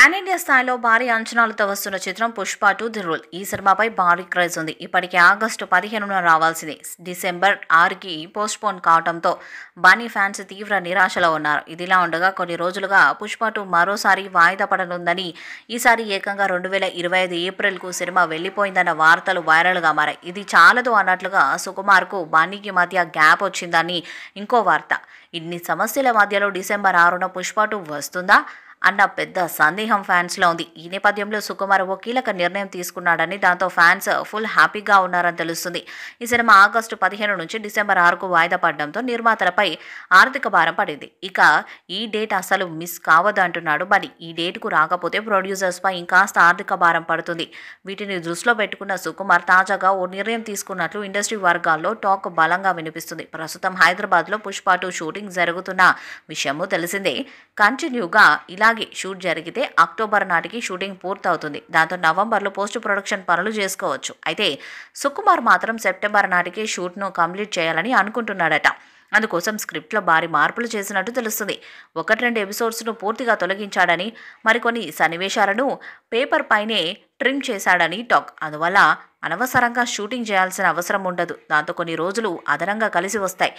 Pan India స్థాయిలో భారీ అంచనాలతో వస్తున్న చిత్రం 'పుష్ప 2 ది రూల్'. ఈ సినిమాపై భారీ క్రేజ్ ఉంది. ఇప్పటికే ఆగస్టు 15న రావాల్సింది డిసెంబర్ 6కి పోస్ట్పోన్ కావడంతో బన్నీ ఫ్యాన్స్ తీవ్ర నిరాశలో ఉన్నారు. ఇదిలా ఉండగా కొన్ని రోజులుగా 'పుష్ప 2' మరోసారి వాయిదా పడనుందని, ఈసారి ఏకంగా 2025 ఏప్రిల్కు సినిమా వెళ్లిపోయిందన్న వార్తలు వైరల్గా మారాయి. ఇది చాలదు అన్నట్లుగా సుకుమార్కు బన్నీకి మధ్య గ్యాప్ వచ్చిందని ఇంకో వార్త. ఇన్ని సమస్యల మధ్యలో డిసెంబర్ 6న 'పుష్ప 2' వస్తుందా అన్న పెద్ద సందేహం ఫ్యాన్స్లో ఉంది. ఈ నేపథ్యంలో సుకుమార్ ఓ కీలక నిర్ణయం తీసుకున్నాడని, దాంతో ఫ్యాన్స్ ఫుల్ హ్యాపీగా ఉన్నారని తెలుస్తుంది. ఈ సినిమా ఆగస్టు 15 నుంచి డిసెంబర్ 6కు వాయిదా పడడంతో నిర్మాతలపై ఆర్థిక భారం పడింది. ఇక ఈ డేట్ అసలు మిస్ కావద్దు అంటున్నాడు బన్నీ. ఈ డేట్కు రాకపోతే ప్రొడ్యూసర్స్పై ఇంకాస్త ఆర్థిక భారం పడుతుంది. వీటిని దృష్టిలో పెట్టుకున్న సుకుమార్ తాజాగా ఓ నిర్ణయం తీసుకున్నట్లు ఇండస్ట్రీ వర్గాల్లో టాక్ బలంగా వినిపిస్తుంది. ప్రస్తుతం హైదరాబాద్లో 'పుష్ప 2' షూటింగ్ జరుగుతున్న విషయము తెలిసిందే. కంటిన్యూగా ఇలాగే షూట్ జరిగితే అక్టోబర్ నాటికి షూటింగ్ పూర్తవుతుంది. దాంతో నవంబర్లో పోస్ట్ ప్రొడక్షన్ పనులు చేసుకోవచ్చు. అయితే సుకుమార్ మాత్రం సెప్టెంబర్ నాటికి షూట్ను కంప్లీట్ చేయాలని అనుకుంటున్నాడట. అందుకోసం స్క్రిప్ట్లో భారీ మార్పులు చేసినట్టు తెలుస్తుంది. 1-2 ఎపిసోడ్స్ను పూర్తిగా తొలగించాడని, మరికొన్ని సన్నివేశాలను పేపర్ పైనే ట్రిమ్ చేశాడని టాక్. అందువల్ల అనవసరంగా షూటింగ్ చేయాల్సిన అవసరం ఉండదు. దాంతో కొన్ని రోజులు అదనంగా కలిసి వస్తాయి.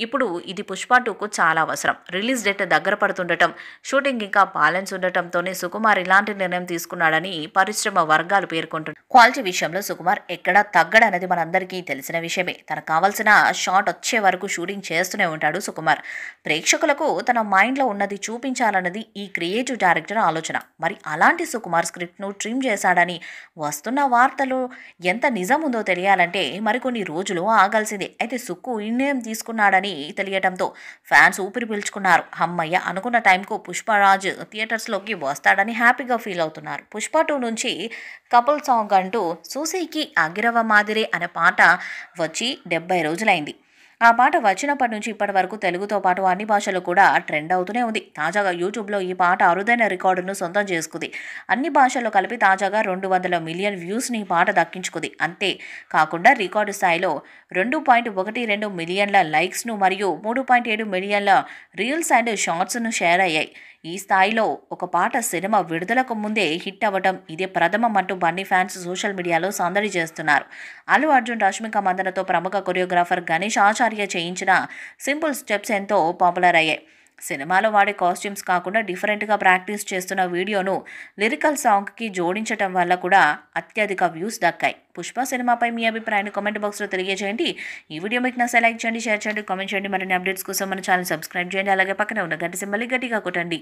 ఇప్పుడు ఇది 'పుష్ప 2'కు చాలా అవసరం. రిలీజ్ డేట్ దగ్గర పడుతుండటం, షూటింగ్ ఇంకా బ్యాలెన్స్ ఉండటంతోనే సుకుమార్ ఇలాంటి నిర్ణయం తీసుకున్నాడని పరిశ్రమ వర్గాలు పేర్కొంటున్నాయి. క్వాలిటీ విషయంలో సుకుమార్ ఎక్కడా తగ్గడనేది మనందరికీ తెలిసిన విషయమే. తనకు కావాల్సిన షాట్ వచ్చే వరకు షూటింగ్ చేస్తూనే ఉంటాడు సుకుమార్. ప్రేక్షకులకు తన మైండ్లో ఉన్నది చూపించాలన్నది ఈ క్రియేటివ్ డైరెక్టర్ ఆలోచన. మరి అలాంటి సుకుమార్ స్క్రిప్ట్ను ట్రిమ్ చేశాడని వస్తున్న వార్తలు ఎంత నిజం ఉందో తెలియాలంటే మరికొన్ని రోజులు ఆగాల్సిందే. అయితే సుక్కు నిర్ణయం తీసుకున్నాడని తెలియటంతో ఫ్యాన్స్ ఊపిరి పీల్చుకున్నారు. హమ్మయ్య అనుకున్న టైంకు పుష్పరాజ్ థియేటర్స్లోకి వస్తాడని హ్యాపీగా ఫీల్ అవుతున్నారు. 'పుష్ప 2' నుంచి కపుల్ సాంగ్ అంటూ 'సూసీకి అగిరవ మాదిరే' అనే పాట వచ్చి 70 రోజులైంది. ఆ పాట వచ్చినప్పటి నుంచి ఇప్పటి వరకు తెలుగుతో పాటు అన్ని భాషలు కూడా ట్రెండ్ అవుతూనే ఉంది. తాజాగా యూట్యూబ్లో ఈ పాట అరుదైన రికార్డును సొంతం చేసుకుంది. అన్ని భాషల్లో కలిపి తాజాగా 200 మిలియన్ వ్యూస్ని ఈ పాట దక్కించుకుంది. అంతే కాకుండా రికార్డు స్థాయిలో 2.12 మిలియన్ల లైక్స్ను మరియు 3.7 మిలియన్ల రీల్స్ అండ్ షార్ట్స్ను షేర్ అయ్యాయి. ఈ స్థాయిలో ఒక పాట సినిమా విడుదలకు ముందే హిట్ అవ్వటం ఇదే ప్రథమం అంటూ బన్నీ ఫ్యాన్స్ సోషల్ మీడియాలో సందడి చేస్తున్నారు. అల్లు అర్జున్, రష్మిక మందనతో ప్రముఖ కొరియోగ్రాఫర్ గణేష్ ఆచార్య చేయించిన సింపుల్ స్టెప్స్ ఎంతో పాపులర్ అయ్యాయి. సినిమాలో వాడే కాస్ట్యూమ్స్ కాకుండా డిఫరెంట్గా ప్రాక్టీస్ చేస్తున్న వీడియోను లిరికల్ సాంగ్కి జోడించడం వల్ల కూడా అత్యధిక వ్యూస్ దక్కాయి. 'పుష్ప' సినిమాపై మీ అభిప్రాయాన్ని కామెంట్ బాక్స్లో తెలియజేయండి. ఈ వీడియో మీకు నచ్చితే లైక్ చేయండి, షేర్ చేయండి, కామెంట్ చేయండి. మరిన్ని అప్డేట్స్ కోసం మన ఛానల్ సబ్స్క్రైబ్ చేయండి. అలాగే పక్కనే ఉన్న గంట సింబల్ని గట్టిగా కొట్టండి.